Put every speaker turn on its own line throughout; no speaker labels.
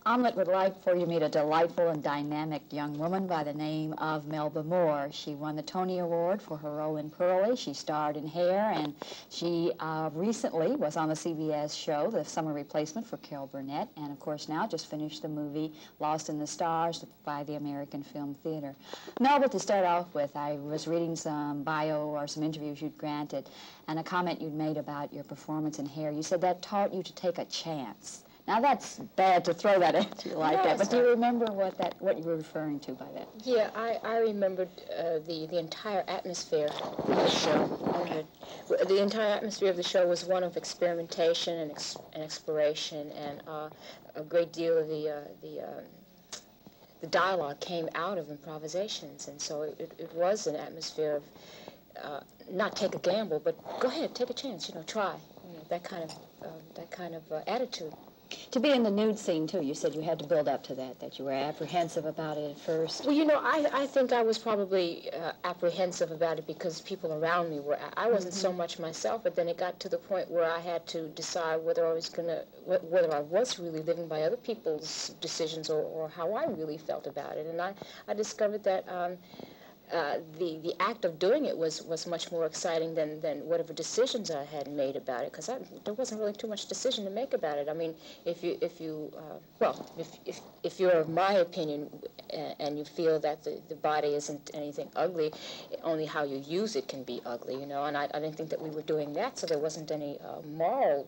Omelette would like for you to meet a delightful and dynamic young woman by the name of Melba Moore. She won the Tony Award for her role in Pearlie. She starred in Hair, and she recently was on the CBS show, The Summer Replacement for Carol Burnett, and of course now just finished the movie Lost in the Stars by the American Film Theater. Melba, to start off with, I was reading some bio or some interviews you'd granted, and a comment you'd made about your performance in Hair. You said that taught you to take a chance. Now, that's bad to throw that at you like that, but do you remember what you were referring to by that?
Yeah, I remembered the entire atmosphere of the show.
Okay.
The entire atmosphere of the show was one of experimentation and exploration, and a great deal of the dialogue came out of improvisations, and so it was an atmosphere of not take a gamble, but go ahead, take a chance, try, that kind of attitude.
To be in the nude scene, too, you said you had to build up to that you were apprehensive about it at first.
Well, I think I was probably apprehensive about it because people around me were. I wasn't so much myself, but then it got to the point where I had to decide whether I was really living by other people's decisions or how I really felt about it. And I discovered that the act of doing it was much more exciting than whatever decisions I had made about it, because there wasn't really too much decision to make about it. I mean, if you're of my opinion and you feel that the body isn't anything ugly, only how you use it can be ugly, and I didn't think that we were doing that, so there wasn't any moral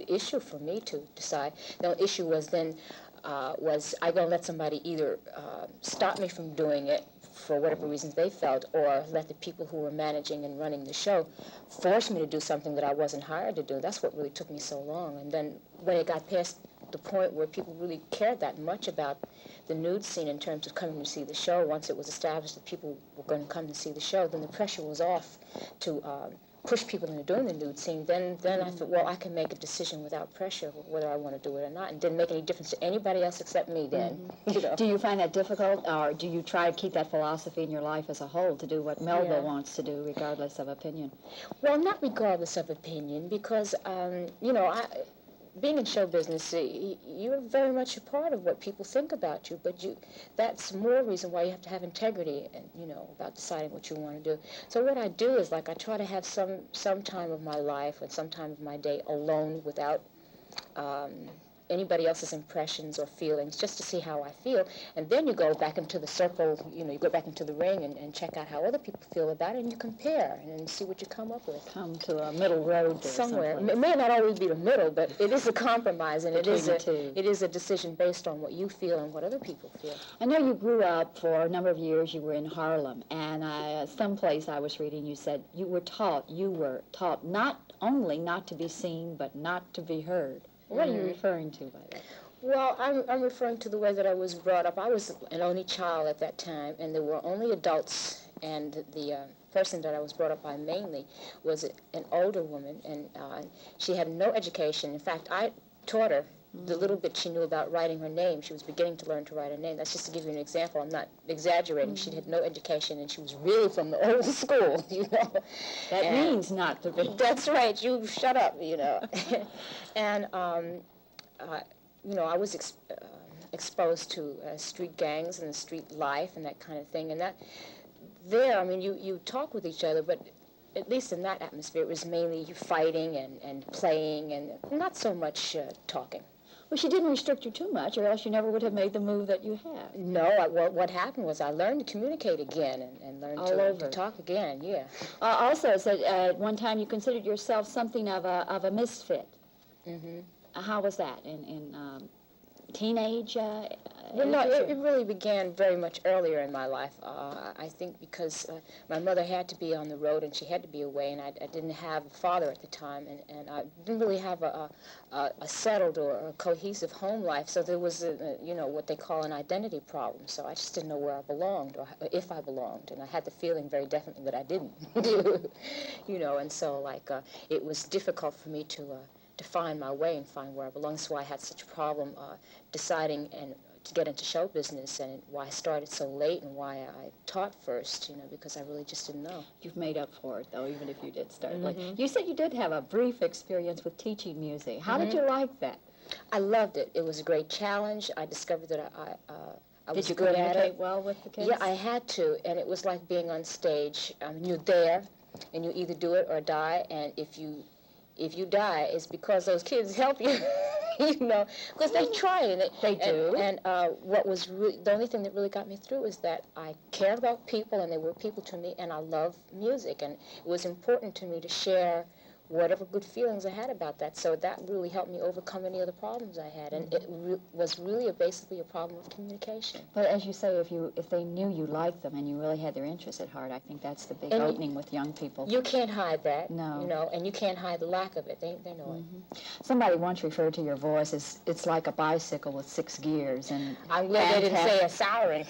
issue for me to decide. The issue was then, was I going to let somebody either stop me from doing it for whatever reasons they felt, or let the people who were managing and running the show force me to do something that I wasn't hired to do. That's what really took me so long. And then when it got past the point where people really cared that much about the nude scene in terms of coming to see the show, once it was established that people were going to come to see the show, then the pressure was off to push people into doing the nude scene. Then I thought, well, I can make a decision without pressure whether I want to do it or not. And it didn't make any difference to anybody else except me then.
Do you find that difficult, or do you try to keep that philosophy in your life as a whole, to do what Melba wants to do regardless of opinion?
Well, not regardless of opinion, because, being in show business, you're very much a part of what people think about you, but that's more reason why you have to have integrity, and, about deciding what you want to do. So what I do is, I try to have some time of my life and some time of my day alone without anybody else's impressions or feelings, just to see how I feel. And then you go back into the circle, you go back into the ring and check out how other people feel about it, and you compare and see what you come up with.
Come to a middle road
somewhere. It may not always be the middle, but it is a compromise, and it is a decision based on what you feel and what other people feel.
I know you grew up for a number of years, you were in Harlem, and someplace I was reading, you said you were taught not only not to be seen, but not to be heard. What are you referring to by that?
Well, I'm referring to the way that I was brought up. I was an only child at that time, and there were only adults, and the person that I was brought up by mainly was an older woman, and she had no education. In fact, I taught her the little bit she knew about writing her name. She was beginning to learn to write her name. That's just to give you an example. I'm not exaggerating. She had no education, and she was really from the old school,
That means not to be.
That's right. You shut up, And, I was exposed to street gangs and street life and that kind of thing. And you talk with each other, but at least in that atmosphere, it was mainly fighting and playing and not so much talking.
Well, she didn't restrict you too much, or else you never would have made the move that you have.
No, what happened was I learned to communicate again and learned to talk again, yeah.
Also, it said at one time you considered yourself something of a misfit.
Mm-hmm.
How was that in teenage?
Well, no, it really began very much earlier in my life. I think because my mother had to be on the road and she had to be away, and I didn't have a father at the time, and I didn't really have a settled or a cohesive home life. So there was what they call an identity problem. So I just didn't know where I belonged or if I belonged, and I had the feeling very definitely that I didn't. And so it was difficult for me to find my way and find where I belong. That's why I had such a problem deciding and to get into show business, and why I started so late and why I taught first, because I really just didn't know.
You've made up for it, though, even if you did start late. You said you did have a brief experience with teaching music. How did you like that?
I loved it. It was a great challenge. I discovered that I was
Did you
good at
communicate
it.
well with the kids?
Yeah, I had to, and it was like being on stage. You're there, and you either do it or die. And if you die, it's because those kids help you, you know, because they try it.
They do.
And what was the only thing that really got me through is that I cared about people, and they were people to me, and I love music, and it was important to me to share whatever good feelings I had about that. So that really helped me overcome any of the problems I had, and it was really basically a problem of communication.
But as you say, if they knew you liked them and you really had their interests at heart, I think that's the big opening with young people.
You can't hide that,
no.
You know, and you can't hide the lack of it. They know it.
Somebody once referred to your voice as it's like a bicycle with 6 gears, and
I'm glad they didn't say a siren.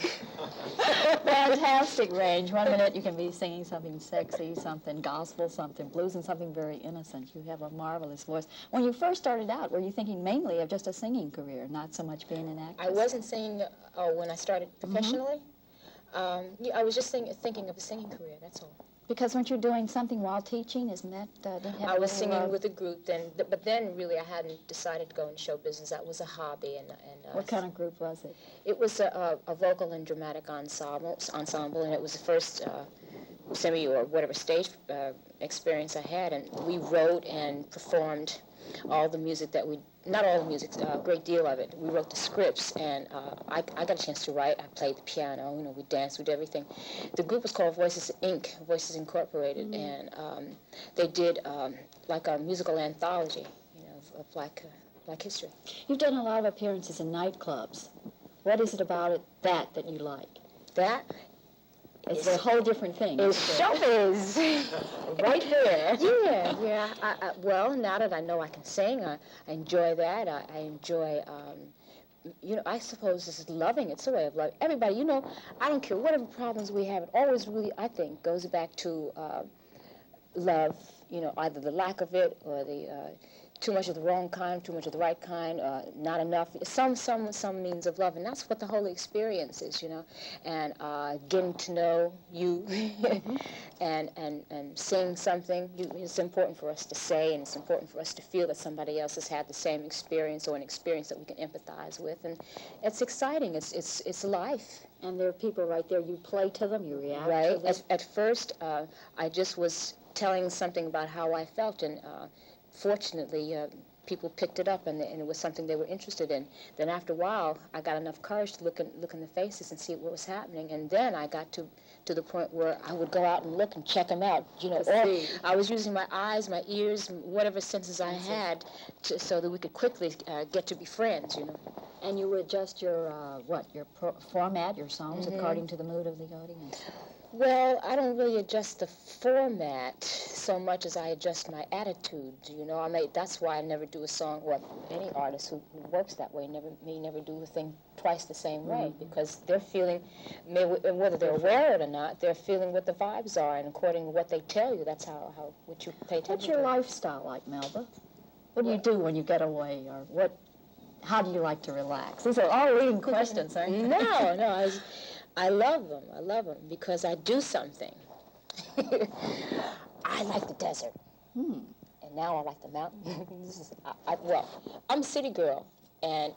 fantastic range. One minute you can be singing something sexy, something gospel, something blues, and something very innocent. You have a marvelous voice. When you first started out, were you thinking mainly of just a singing career, not so much being an actress?
I wasn't singing when I started professionally. Yeah, I was just thinking of a singing career, that's all.
Because weren't you doing something while teaching? Isn't that?
I was singing with a group then, but then really I hadn't decided to go into show business. That was a hobby. And
what kind of group was it?
It was a vocal and dramatic ensemble, and it was the first semi or whatever stage experience I had, and we wrote and performed all the music that not all the music, a great deal of it. We wrote the scripts, and I got a chance to write. I played the piano, you know, we danced, we did everything. The group was called Voices Inc., Voices Incorporated, and they did like a musical anthology, you know, of Black history.
You've done a lot of appearances in nightclubs. What is it about it that you like?
That
it's a whole different thing.
It's showbiz.
Right there.
Yeah. Well, now that I know I can sing, I enjoy that. I enjoy, you know, I suppose this is loving. It's a way of love. Everybody, you know, I don't care whatever problems we have. It always really, I think, goes back to love. You know, either the lack of it or the too much of the wrong kind, too much of the right kind, not enough. Some means of love, and that's what the whole experience is, you know. And getting to know you, and saying something. It's important for us to say, and it's important for us to feel that somebody else has had the same experience or an experience that we can empathize with, and it's exciting. It's life.
And there are people right there. You play to them. You react
right.
to them.
At first, I just was telling something about how I felt, and fortunately, people picked it up, and it was something they were interested in. Then after a while, I got enough courage to look in the faces and see what was happening, and then I got to the point where I would go out and look and check them out. You know, I was using my eyes, my ears, whatever senses I had, so that we could quickly get to be friends. You know.
And you would adjust your format, your songs, according to the mood of the audience.
Well, I don't really adjust the format so much as I adjust my attitude. You know, that's why I never do a song, or any artist who works that way may never do a thing twice the same way, because they're feeling, whether they're aware of it or not, they're feeling what the vibes are, and according to what they tell you, that's what you pay attention to.
What's your lifestyle like, Melba? What do you do when you get away, or how do you like to relax? These are all leading questions, aren't they?
No, I love them. I love them because I do something. I like the desert, and now I like the mountains. I'm a city girl, and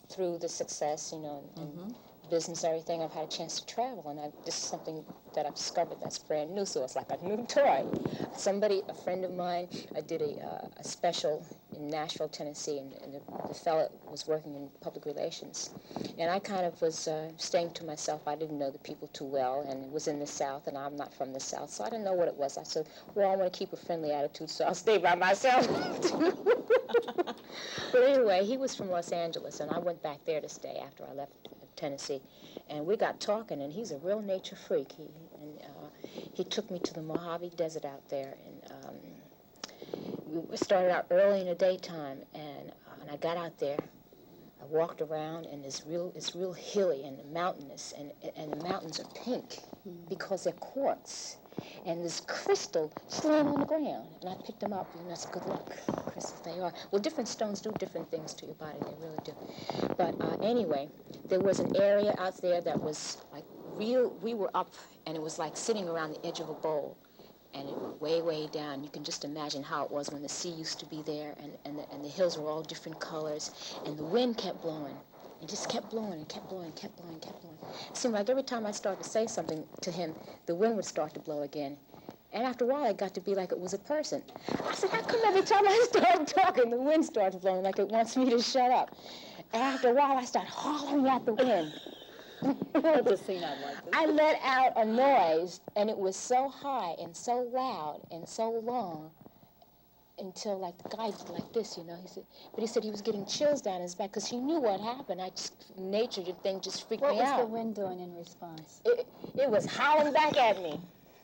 through the success, you know, and business and everything, I've had a chance to travel, and this is something that I've discovered that's brand new, so it's like a new toy. A friend of mine, I did a special in Nashville, Tennessee, and the fellow was working in public relations, and I kind of was staying to myself. I didn't know the people too well, and it was in the South, and I'm not from the South, so I didn't know what it was. I said, well, I want to keep a friendly attitude, so I'll stay by myself. But anyway, he was from Los Angeles, and I went back there to stay after I left Tennessee, and we got talking, and he's a real nature freak. He took me to the Mojave Desert out there, and we started out early in the daytime, and I got out there. I walked around, and it's real hilly and mountainous, and the mountains are pink because they're quartz. And there's crystal laying on the ground, and I picked them up, and that's good luck. Crystals they are. Well, different stones do different things to your body, they really do. But anyway, there was an area out there that was like real. We were up, and it was like sitting around the edge of a bowl, and it went way, way down. You can just imagine how it was when the sea used to be there, and the hills were all different colors, and the wind kept blowing. It just kept blowing and kept blowing, kept blowing, kept blowing. It seemed like every time I started to say something to him, the wind would start to blow again. And after a while, it got to be like it was a person. I said, how come every time I start talking, the wind starts blowing like it wants me to shut up? And after a while, I start hollering at the wind.
That's a scene I'd like to see.
I let out a noise, and it was so high and so loud and so long until, like, the guy did like this, you know. He said he was getting chills down his back because he knew what happened. Nature thing just freaked me out.
What was the wind doing in response?
It was howling back at me.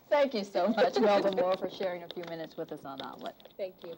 Thank you so much, Melba Moore, for sharing a few minutes with us on Omelet.
Thank you.